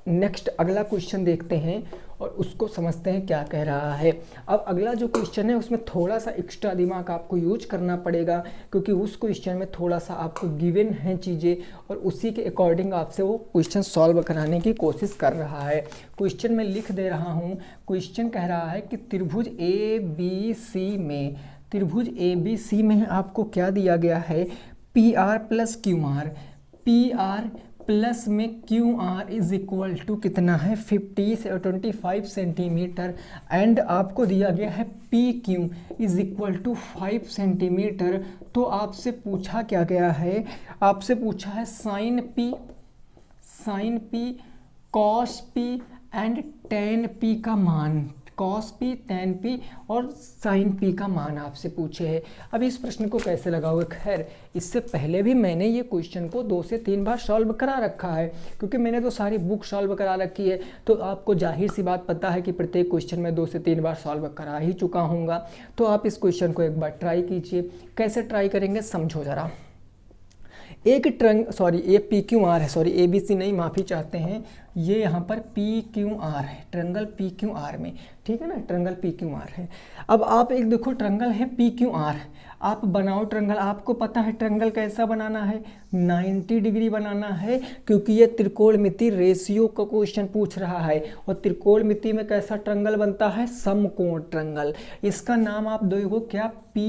नेक्स्ट अगला क्वेश्चन देखते हैं और उसको समझते हैं क्या कह रहा है। अब अगला जो क्वेश्चन है उसमें थोड़ा सा एक्स्ट्रा दिमाग आपको यूज करना पड़ेगा, क्योंकि उस क्वेश्चन में थोड़ा सा आपको गिवन हैं चीज़ें और उसी के अकॉर्डिंग आपसे वो क्वेश्चन सॉल्व कराने की कोशिश कर रहा है। क्वेश्चन में लिख दे रहा हूँ। क्वेश्चन कह रहा है कि त्रिभुज ABC में आपको क्या दिया गया है PR + QR। PR प्लस में QR इज इक्वल टू कितना है 50 से 25 सेंटीमीटर, एंड आपको दिया गया है PQ is equal to 5 centimetre. तो आपसे पूछा क्या गया है, आपसे पूछा है sine P cos P and tan P का मान, cos P, tan P और sin P का मान आपसे पूछे है। अब इस प्रश्न को कैसे लगाओगे, खैर इससे पहले भी मैंने ये क्वेश्चन को 2 से 3 बार सॉल्व करा रखा है, क्योंकि मैंने तो सारी बुक सॉल्व करा रखी है, तो आपको जाहिर सी बात पता है कि प्रत्येक क्वेश्चन में 2 से 3 बार सॉल्व करा ही चुका हूँगा। तो आप इस क्वेश्चन को एक बार ट्राई कीजिए। कैसे ट्राई करेंगे समझो ज़रा। एक ये PQR है, सॉरी ABC नहीं, माफ़ी चाहते हैं, ये यहाँ पर PQR है, ट्रंगल PQR में, ठीक है ना, ट्रंगल PQR है। अब आप एक देखो ट्रंगल है PQR, आप बनाओ ट्रंगल। आपको पता है ट्रंगल कैसा बनाना है 90 डिग्री बनाना है, क्योंकि ये त्रिकोणमिति रेशियो का क्वेश्चन पूछ रहा है, और त्रिकोणमिति में कैसा ट्रंगल बनता है समकोण ट्रंगल। इसका नाम आप दोगे क्या P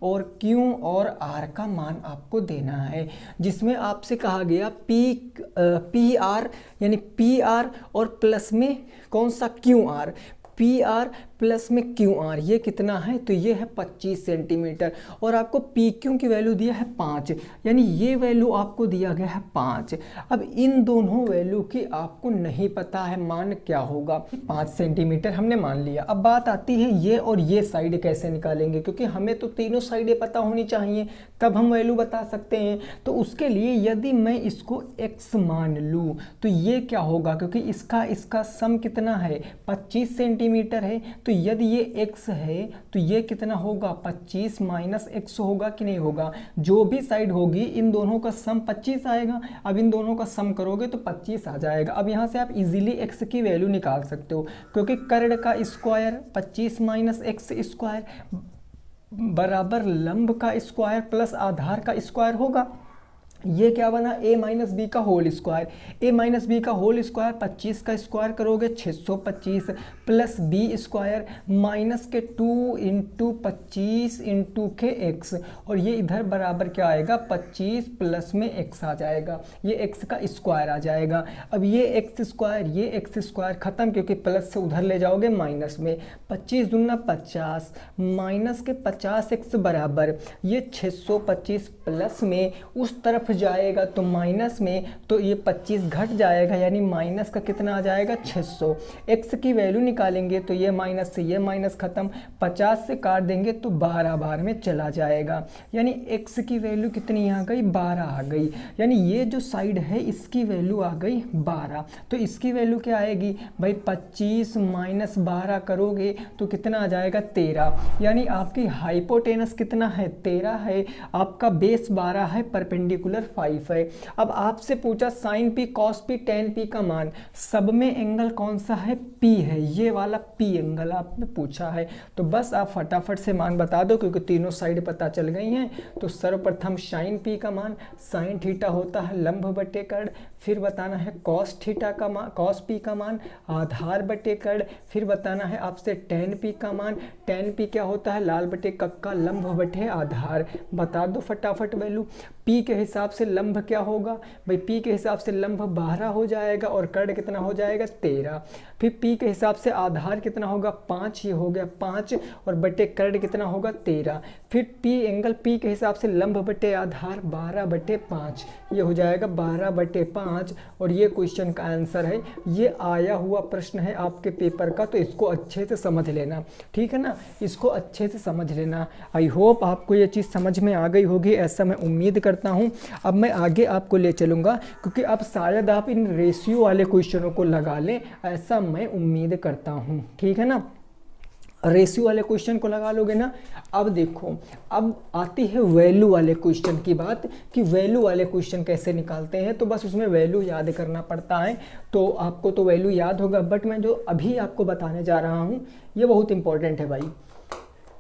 और Q और R का मान आपको देना है, जिसमें आपसे कहा गया PR यानी PR और प्लस में कौन सा QR, PR प्लस में QR ये कितना है, तो ये है 25 सेंटीमीटर, और आपको PQ की वैल्यू दिया है 5, यानी ये वैल्यू आपको दिया गया है 5। अब इन दोनों वैल्यू की आपको नहीं पता है मान क्या होगा, 5 सेंटीमीटर हमने मान लिया। अब बात आती है ये और ये साइड कैसे निकालेंगे, क्योंकि हमें तो तीनों साइडें पता होनी चाहिए तब हम वैल्यू बता सकते हैं। तो उसके लिए यदि मैं इसको x मान लूँ तो ये क्या होगा, क्योंकि इसका सम कितना है 25 सेंटीमीटर है, तो यदि ये x है तो ये कितना होगा 25 माइनस x होगा कि नहीं होगा। जो भी साइड होगी इन दोनों का सम 25 आएगा। अब इन दोनों का सम करोगे तो 25 आ जाएगा। अब यहाँ से आप इजीली x की वैल्यू निकाल सकते हो, क्योंकि कर्ण का स्क्वायर 25 माइनस x स्क्वायर बराबर लंब का स्क्वायर प्लस आधार का स्क्वायर होगा। ये क्या बना a माइनस बी का whole square, a minus B का होल स्क्वायर 25 का स्क्वायर करोगे 625 प्लस b स्क्वायर माइनस के 2 इंटू 25 इंटू के x, और ये इधर बराबर क्या आएगा 25 प्लस में x आ जाएगा, ये x का स्क्वायर आ जाएगा। अब ये x स्क्वायर खत्म, क्योंकि प्लस से उधर ले जाओगे माइनस में, 25 दूना 50 माइनस के 50x बराबर ये 625 प्लस में उस तरफ जाएगा तो माइनस में, तो ये 25 घट जाएगा, यानी माइनस का कितना आ जाएगा 600। x की वैल्यू निकालेंगे तो ये माइनस से ये माइनस खत्म, 50 से काट देंगे तो 12 बार में चला जाएगा, यानी x की वैल्यू कितनी आ गई 12 आ गई। यानी ये जो साइड है इसकी वैल्यू आ गई 12, तो इसकी वैल्यू क्या आएगी भाई 25 माइनस 12 करोगे तो कितना आ जाएगा 13, यानी आपकी हाइपोटेनस कितना है 13 है, आपका बेस 12 है, परपेंडिकुलर इधर 5 है। अब आपसे पूछा sine P cos P tan P का मान, सब में एंगल कौन सा है, पी है, ये वाला पी एंगल आपने पूछा है। तो बस आप फटाफट से मान बता दो क्योंकि तीनों साइड पता चल गई हैं। तो सर्वप्रथम साइन पी का मान, साइन थीटा होता है लंब बटे कर्ण, फिर बताना है कॉस थीटा का मान, कॉस पी का मान आधार बटे कर्ण, फिर बताना है आपसे टेन पी का मान, टेन पी क्या होता है लाल बटे कक्का लंब बटे आधार। बता दो फटाफट वैल्यू। पी के हिसाब से लंब क्या होगा भाई, पी के हिसाब से लंब 12 हो जाएगा और कर्ण कितना हो जाएगा 13। फिर पी के हिसाब से आधार कितना होगा 5, ये हो गया 5 और बटे कर्ण कितना होगा 13। फिर पी एंगल पी के हिसाब से लंब बटे आधार 12 बटे 5, ये हो जाएगा 12 बटे 5 और ये क्वेश्चन का आंसर है। ये आया हुआ प्रश्न है आपके पेपर का, तो इसको अच्छे से समझ लेना, ठीक है ना, इसको अच्छे से समझ लेना। आई होप आपको ये चीज़ समझ में आ गई होगी, ऐसा मैं उम्मीद करता हूँ। अब मैं आगे आपको ले चलूँगा क्योंकि अब शायद आप इन रेशियो वाले क्वेश्चनों को लगा लें, ऐसा मैं उम्मीद करता हूँ, ठीक है ना, रेशियो वाले क्वेश्चन को लगा लोगे ना। अब देखो, अब आती है वैल्यू वाले क्वेश्चन की बात कि वैल्यू वाले क्वेश्चन कैसे निकालते हैं। तो बस उसमें वैल्यू याद करना पड़ता है, तो आपको तो वैल्यू याद होगा, बट मैं जो अभी आपको बताने जा रहा हूँ ये बहुत इंपॉर्टेंट है भाई,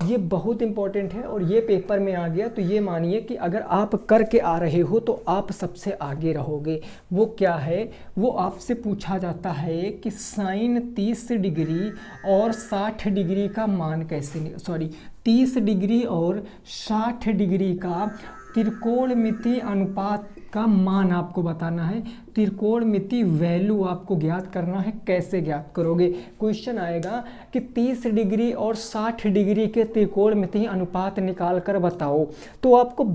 ये बहुत इंपॉर्टेंट है और ये पेपर में आ गया तो ये मानिए कि अगर आप करके आ रहे हो तो आप सबसे आगे रहोगे। वो क्या है, वो आपसे पूछा जाता है कि साइन 30 डिग्री और 60 डिग्री का मान कैसे, 30 डिग्री और 60 डिग्री का त्रिकोणमिति अनुपात का मान आपको बताना है। त्रिकोणमिति वैल्यू आपको ज्ञात करना है। कैसे ज्ञात करोगे, क्वेश्चन आएगा कि 30 डिग्री और 60 डिग्री के त्रिकोणमिति अनुपात निकाल कर बताओ, तो आपको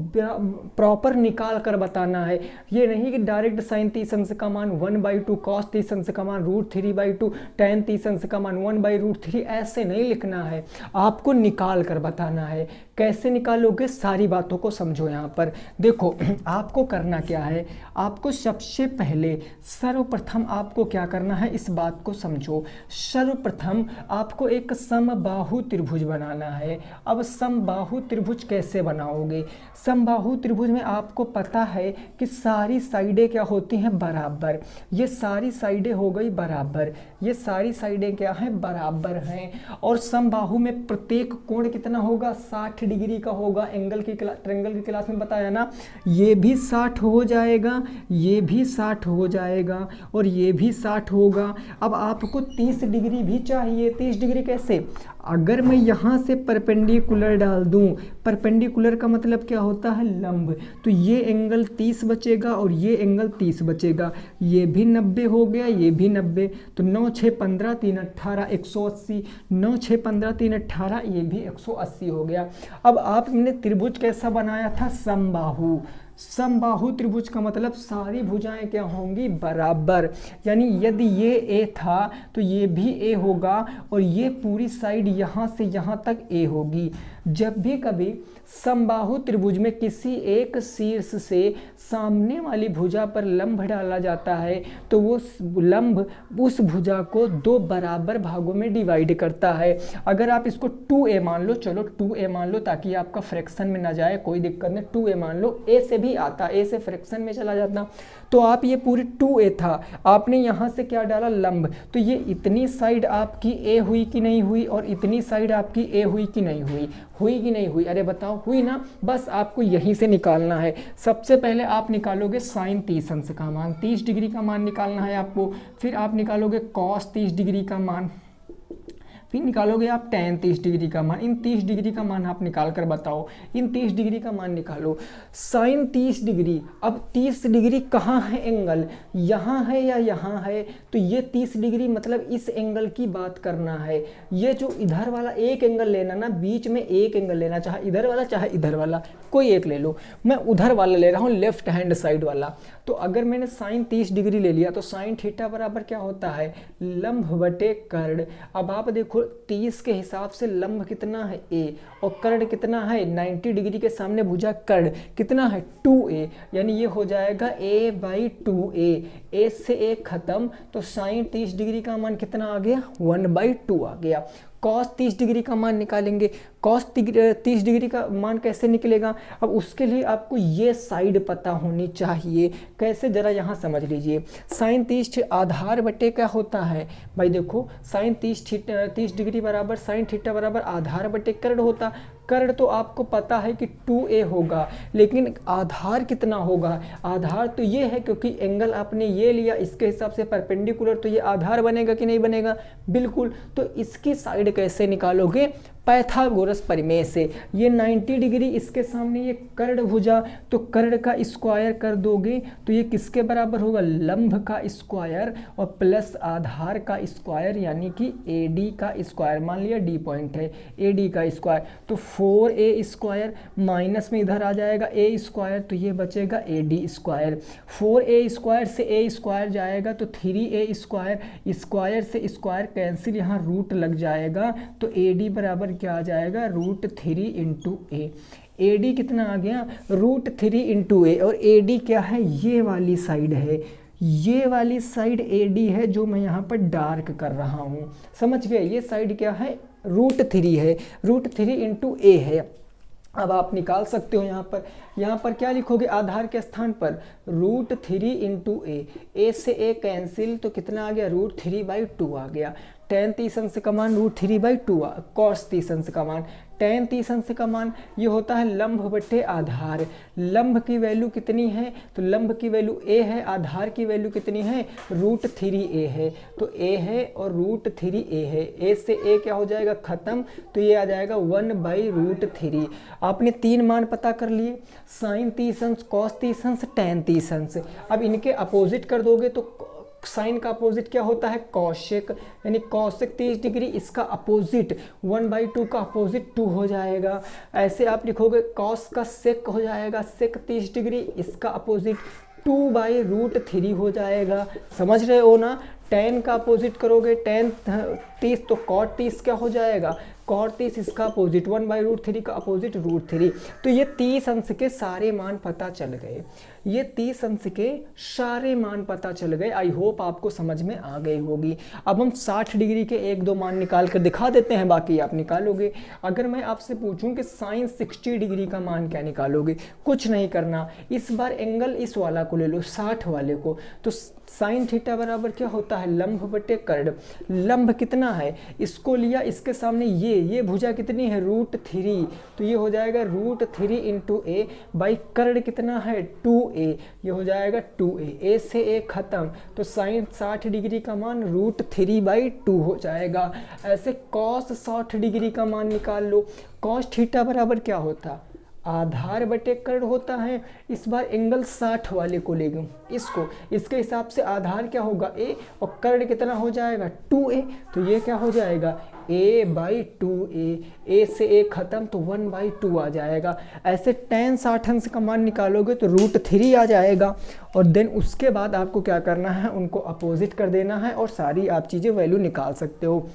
प्रॉपर निकाल कर बताना है। ये नहीं कि डायरेक्ट साइन 30 अंश का मान 1/2, कॉस 30 अंश का मान √3/2, टेन 30 अंश का मान 1/√3, ऐसे नहीं लिखना है, आपको निकाल कर बताना है। कैसे निकालोगे, सारी बातों को समझो। यहाँ पर देखो आपको करना क्या है, आपको सबसे पहले सर्वप्रथम आपको क्या करना है, इस बात को समझो। सर्वप्रथम आपको एक समबाहु त्रिभुज बनाना है। अब समबाहु त्रिभुज कैसे बनाओगे, समबाहु त्रिभुज में आपको पता है कि सारी साइडें क्या होती हैं, बराबर। ये सारी साइडें हो गई बराबर, ये सारी साइडें क्या हैं, बराबर हैं। और समबाहु में प्रत्येक कोण कितना होगा, 60 डिग्री का होगा। एंगल की ट्रायंगल की क्लास में बताया ना, ये भी 60 हो जाएगा, ये भी 60 हो जाएगा और ये भी 60 होगा। अब आपको 30 डिग्री भी चाहिए। 30 डिग्री कैसे, अगर मैं यहाँ से परपेंडिकुलर डाल दूँ, परपेंडिकुलर का मतलब क्या होता है, लंब, तो ये एंगल 30 बचेगा और ये एंगल 30 बचेगा। ये भी 90 हो गया, ये भी 90, तो 9 6 15 3 18 180, 9 6 15 3 18, ये भी 180 हो गया। अब आपने त्रिभुज कैसा बनाया था, समबाहु। समबाहु त्रिभुज का मतलब सारी भुजाएं क्या होंगी, बराबर। यानी यदि ये ए था तो ये भी ए होगा और ये पूरी साइड यहाँ से यहाँ तक ए होगी। जब भी कभी समबाहु त्रिभुज में किसी एक शीर्ष से सामने वाली भुजा पर लंब डाला जाता है तो वो लंब उस भुजा को 2 बराबर भागों में डिवाइड करता है। अगर आप इसको 2a मान लो, चलो 2a मान लो ताकि आपका फ्रैक्शन में ना जाए, कोई दिक्कत नहीं, 2a मान लो। a से भी आता, a से फ्रैक्शन में चला जाता, तो आप ये पूरी 2a था, आपने यहाँ से क्या डाला, लंब, तो ये इतनी साइड आपकी a हुई कि नहीं हुई और इतनी साइड आपकी a हुई कि नहीं हुई, हुई कि नहीं हुई, अरे बताओ, हुई ना। बस आपको यहीं से निकालना है। सबसे पहले आप निकालोगे साइन 30 अंश का मान, 30 डिग्री का मान निकालना है आपको। फिर आप निकालोगे कॉस 30 डिग्री का मान, फिर निकालोगे आप टेन 30 डिग्री का मान। इन 30 डिग्री का मान आप निकाल कर बताओ, इन 30 डिग्री का मान निकालो। साइन 30 डिग्री, अब 30 डिग्री कहाँ है एंगल, यहाँ है या यहाँ है, तो ये 30 डिग्री मतलब इस एंगल की बात करना है। ये जो इधर वाला एक एंगल लेना ना, बीच में एक एंगल लेना, चाहे इधर वाला चाहे इधर वाला, कोई एक ले लो। मैं उधर वाला ले रहा हूँ, लेफ्ट हैंड साइड वाला। तो अगर मैंने साइन 30 डिग्री ले लिया तो साइन थीटा बराबर क्या होता है, लंब बटे कर्ण। अब आप देखो 30 के हिसाब से लंब कितना है a और कर्ण कितना है, 90 डिग्री के सामने भुजा कर्ण कितना है 2a, यानी ये हो जाएगा a/2a। a से a खत्म, तो साइन 30 डिग्री का मान कितना आ गया, 1/2 आ गया। कॉस 30 डिग्री का मान निकालेंगे। कॉस 30 डिग्री का मान कैसे निकलेगा? अब उसके लिए आपको ये साइड पता होनी चाहिए। कैसे, जरा यहाँ समझ लीजिए। साइन 30 आधार बटे क्या होता है भाई? देखो साइन 30 डिग्री बराबर साइन थीटा बराबर आधार बटे कर्ण होता। कर्ण तो आपको पता है कि 2a होगा, लेकिन आधार कितना होगा? आधार तो ये है, क्योंकि एंगल आपने ये लिया, इसके हिसाब से परपेंडिकुलर, तो ये आधार बनेगा कि नहीं बनेगा? बिल्कुल। तो इसकी साइड कैसे निकालोगे? पाइथागोरस प्रमेय से। ये 90 डिग्री इसके सामने ये कर्ण भुजा, तो कर्ण का स्क्वायर कर दोगे तो ये किसके बराबर होगा? लंब का स्क्वायर और प्लस आधार का स्क्वायर, यानी कि AD का स्क्वायर। मान लिया D पॉइंट है, AD का स्क्वायर, तो 4a स्क्वायर माइनस में इधर आ जाएगा a स्क्वायर, तो ये बचेगा AD स्क्वायर। 4a स्क्वायर से a स्क्वायर जाएगा तो 3a स्क्वायर, स्क्वायर से स्क्वायर कैंसिल, यहाँ रूट लग जाएगा, तो AD बराबर क्या आ जाएगा? √3 इंटू ए। AD कितना आ गया? √3 इंटू ए। और AD क्या है? ये वाली साइड है, ये वाली साइड AD है जो मैं यहाँ पर डार्क कर रहा हूँ। समझ गए? ये साइड क्या है? √3 है, √3 इंटू ए है। अब आप निकाल सकते हो यहाँ पर क्या लिखोगे आधार के स्थान पर? √3 इंटू ए से ए कैंसिल, तो कितना आ गया? √3/2 आ गया। tan 30 अंश का मान √3/2, cos 30 अंश का मान, tan 30 अंश का मान ये होता है लंब बटे आधार। लंब की वैल्यू कितनी है? तो लंब की वैल्यू a है, आधार की वैल्यू कितनी है? √3a है, तो a है और √3a है। a से a क्या हो जाएगा? खत्म, तो ये आ जाएगा 1/√3। आपने 3 मान पता कर लिए, साइन 30 अंश, cos 30 अंश, tan 30 अंश। अब इनके अपोजिट कर दोगे तो साइन का अपोजिट क्या होता है? कॉशेक, यानी कॉशेक 30 डिग्री, इसका अपोजिट 1/2 का अपोजिट 2 हो जाएगा। ऐसे आप लिखोगे कॉस का सेक हो जाएगा, सेक 30 डिग्री, इसका अपोजिट 2/√3 हो जाएगा। समझ रहे हो ना? tan का अपोजिट करोगे, tan 30, तो cot 30 क्या हो जाएगा? cot 30, इसका अपोजिट 1/√3 का अपोजिट √3। तो ये 30 अंश के सारे मान पता चल गए, ये 30 अंश के सारे मान पता चल गए। आई होप आपको समझ में आ गई होगी। अब हम 60 डिग्री के 1-2 मान निकाल कर दिखा देते हैं, बाकी आप निकालोगे। अगर मैं आपसे पूछूं कि साइन 60 डिग्री का मान क्या निकालोगे? कुछ नहीं करना, इस बार एंगल इस वाला को ले लो, 60 वाले को। तो साइन थीटा बराबर क्या होता है? लंब बटे कर्ण। लंब कितना है? इसको लिया, इसके सामने ये भुजा कितनी है? √3, तो ये हो जाएगा √3 इंटू ए बाई कर्ण कितना है? 2a, ये हो जाएगा 2a। a से a खत्म, तो साइन 60 डिग्री का मान √3/2 हो जाएगा। ऐसे कॉस 60 डिग्री का मान निकाल लो। कॉस थीटा बराबर क्या होता? आधार बटे कर्ण होता है। इस बार एंगल 60 वाले को ले गए, इसको, इसके हिसाब से आधार क्या होगा? a, और कर्ण कितना हो जाएगा? 2a, तो ये क्या हो जाएगा? a/2a, a से a खत्म, तो 1/2 आ जाएगा। ऐसे tan 60 अंश का मान निकालोगे तो √3 आ जाएगा, और देन उसके बाद आपको क्या करना है? उनको अपोजिट कर देना है और सारी आप चीज़ें वैल्यू निकाल सकते हो।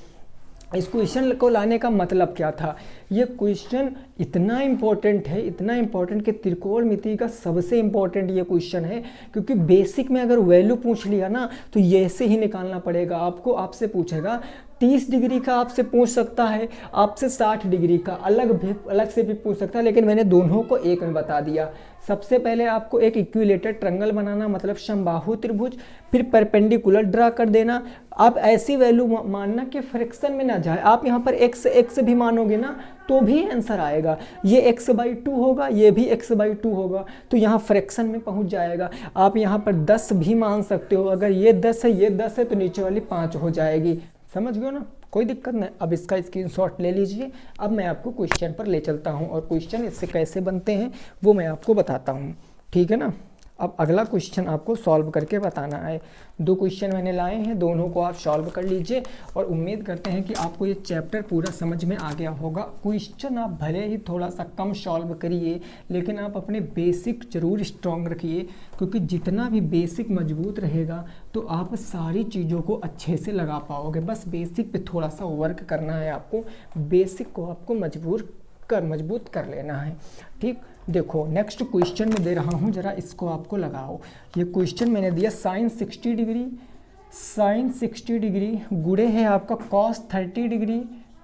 इस क्वेश्चन को लाने का मतलब क्या था? ये क्वेश्चन इतना इम्पोर्टेंट है, इतना इम्पोर्टेंट कि त्रिकोणमिति का सबसे इम्पोर्टेंट ये क्वेश्चन है, क्योंकि बेसिक में अगर वैल्यू पूछ लिया ना तो ये ऐसे ही निकालना पड़ेगा आपको। आपसे पूछेगा 30 डिग्री का, आपसे पूछ सकता है, आपसे 60 डिग्री का अलग से भी पूछ सकता है, लेकिन मैंने दोनों को एक में बता दिया। सबसे पहले आपको एक इक्विलेटर ट्रायंगल बनाना, मतलब समबाहु त्रिभुज, फिर परपेंडिकुलर ड्रा कर देना। आप ऐसी वैल्यू मानना कि फ्रैक्शन में ना जाए। आप यहाँ पर x भी मानोगे ना तो भी आंसर आएगा। ये x/2 होगा, ये भी x/2 होगा, तो यहाँ फ्रैक्शन में पहुँच जाएगा। आप यहाँ पर 10 भी मान सकते हो। अगर ये 10 है, ये 10 है, तो नीचे वाली 5 हो जाएगी। समझ गए ना? कोई दिक्कत नहीं। अब इसका स्क्रीनशॉट ले लीजिए। अब मैं आपको क्वेश्चन पर ले चलता हूँ, और क्वेश्चन इससे कैसे बनते हैं वो मैं आपको बताता हूँ, ठीक है ना? अब अगला क्वेश्चन आपको सॉल्व करके बताना है। 2 क्वेश्चन मैंने लाए हैं, दोनों को आप सॉल्व कर लीजिए, और उम्मीद करते हैं कि आपको ये चैप्टर पूरा समझ में आ गया होगा। क्वेश्चन आप भले ही थोड़ा सा कम सॉल्व करिए, लेकिन आप अपने बेसिक जरूर स्ट्रॉन्ग रखिए, क्योंकि जितना भी बेसिक मजबूत रहेगा तो आप सारी चीज़ों को अच्छे से लगा पाओगे। बस बेसिक पे थोड़ा सा वर्क करना है आपको, बेसिक को आपको मजबूत कर लेना है, ठीक। देखो नेक्स्ट क्वेश्चन में दे रहा हूँ, जरा इसको आपको लगाओ। ये क्वेश्चन मैंने दिया साइन 60 डिग्री गुणे है आपका कॉस 30 डिग्री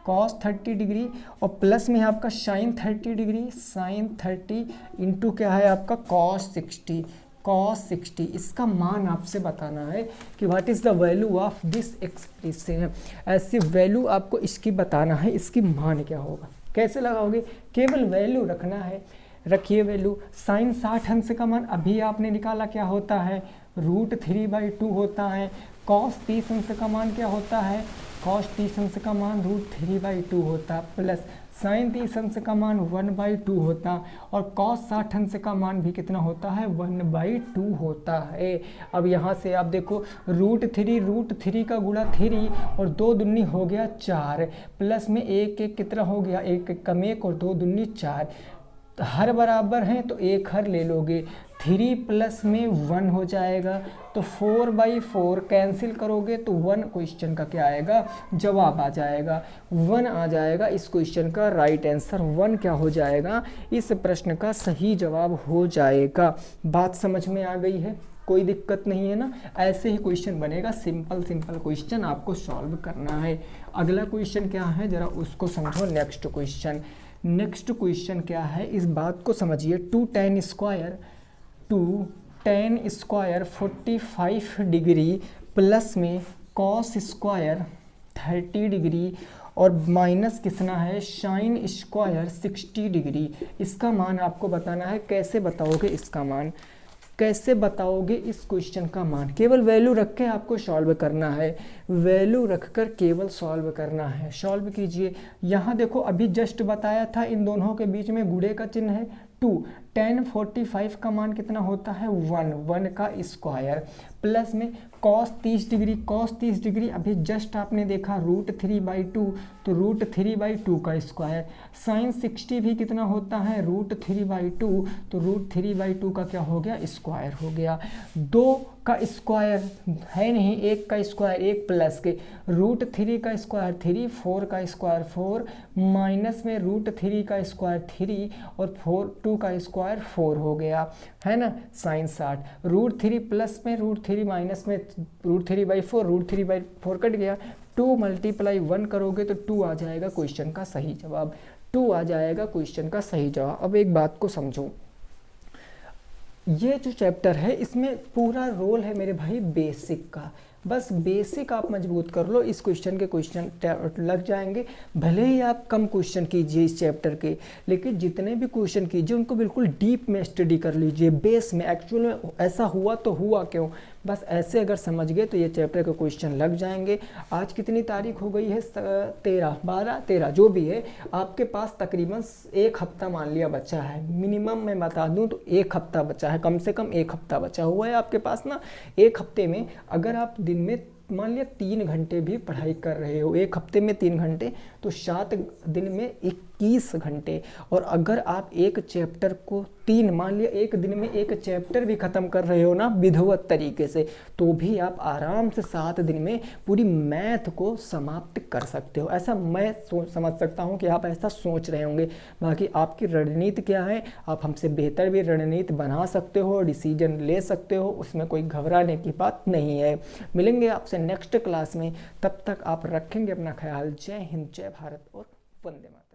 कॉस 30 डिग्री और प्लस में है आपका साइन 30 डिग्री, साइन 30 इंटू क्या है आपका कॉस 60, कॉस 60। इसका मान आपसे बताना है कि what is the value of this expression. ऐसी वैल्यू आपको इसकी बताना है, इसकी मान क्या होगा। कैसे लगाओगे, केवल वैल्यू रखना है। रखिए वैल्यू, साइन 60 अंश का मान अभी आपने निकाला क्या होता है, √3/2 होता है। कॉस 30 अंश का मान क्या होता है, कॉस 30 अंश का मान √3/2 होता, प्लस साइन 30 अंश का मान 1/2 होता और कॉस 60 अंश का मान भी कितना होता है, 1/2 होता है। अब यहाँ से आप देखो √3 का गुणा 3 और 2 दूनी हो गया 4, प्लस में एक एक कितना हो गया, एक एक कम एक और 2 दूनी 4। हर बराबर हैं तो एक हर ले लोगे, 3 प्लस में 1 हो जाएगा तो 4/4 कैंसिल करोगे तो 1 क्वेश्चन का क्या आएगा, जवाब आ जाएगा, 1 आ जाएगा। इस क्वेश्चन का राइट आंसर 1 क्या हो जाएगा, इस प्रश्न का सही जवाब हो जाएगा। बात समझ में आ गई है, कोई दिक्कत नहीं है ना। ऐसे ही क्वेश्चन बनेगा, सिंपल सिंपल क्वेश्चन आपको सॉल्व करना है। अगला क्वेश्चन क्या है जरा उसको समझो। नेक्स्ट क्वेश्चन क्या है, इस बात को समझिए। 2 tan स्क्वायर 45 डिग्री प्लस में कॉस स्क्वायर 30 डिग्री और माइनस कितना है, साइन स्क्वायर 60 डिग्री। इसका मान आपको बताना है। कैसे बताओगे इसका मान, कैसे बताओगे इस क्वेश्चन का मान। केवल वैल्यू रख के आपको सॉल्व करना है, वैल्यू रखकर केवल सॉल्व करना है। सॉल्व कीजिए। यहाँ देखो अभी जस्ट बताया था इन दोनों के बीच में गुणे का चिन्ह है 2। tan 45 का मान कितना होता है, 1 का स्क्वायर, प्लस में cos 30 डिग्री अभी जस्ट आपने देखा √3/2 तो √3/2 का स्क्वायर। साइन 60 भी कितना होता है, √3/2 तो √3/2 का क्या हो गया, स्क्वायर हो गया। 2 का स्क्वायर है नहीं, 1 का स्क्वायर 1 प्लस के √3 का स्क्वायर 3, 4 का स्क्वायर 4 माइनस में √3 का स्क्वायर 3 और 2 का स्क्वायर 4 हो गया, है ना। साइन 60 √3 प्लस में √3 माइनस में √3/4, √3/4 कट गया। 2 × 1 करोगे तो 2 आ जाएगा क्वेश्चन का सही जवाब, 2 आ जाएगा क्वेश्चन का सही जवाब। अब एक बात को समझो, ये जो चैप्टर है इसमें पूरा रोल है मेरे भाई बेसिक का। बस बेसिक आप मजबूत कर लो, इस क्वेश्चन के क्वेश्चन लग जाएंगे। भले ही आप कम क्वेश्चन कीजिए इस चैप्टर के, लेकिन जितने भी क्वेश्चन कीजिए उनको बिल्कुल डीप में स्टडी कर लीजिए, बेस में। एक्चुअल में ऐसा हुआ तो हुआ क्यों, बस ऐसे अगर समझ गए तो ये चैप्टर के क्वेश्चन लग जाएंगे। आज कितनी तारीख हो गई है, 13 जो भी है। आपके पास तकरीबन 1 हफ्ता मान लिया बचा है, मिनिमम मैं बता दूं तो 1 हफ्ता बचा है, कम से कम 1 हफ्ता बचा हुआ है आपके पास ना। 1 हफ्ते में अगर आप दिन में मान लिया 3 घंटे भी पढ़ाई कर रहे हो, 1 हफ्ते में 3 घंटे तो 7 दिन में 21 घंटे। और अगर आप एक चैप्टर को मान लिया एक दिन में एक चैप्टर भी खत्म कर रहे हो ना विधिवत तरीके से, तो भी आप आराम से 7 दिन में पूरी मैथ को समाप्त कर सकते हो। ऐसा मैं समझ सकता हूँ कि आप ऐसा सोच रहे होंगे। बाकी आपकी रणनीति क्या है, आप हमसे बेहतर भी रणनीति बना सकते हो, डिसीजन ले सकते हो, उसमें कोई घबराने की बात नहीं है। मिलेंगे आपसे नेक्स्ट क्लास में, तब तक आप रखेंगे अपना ख्याल। जय हिंद, जय भारत और वंदे मातरम।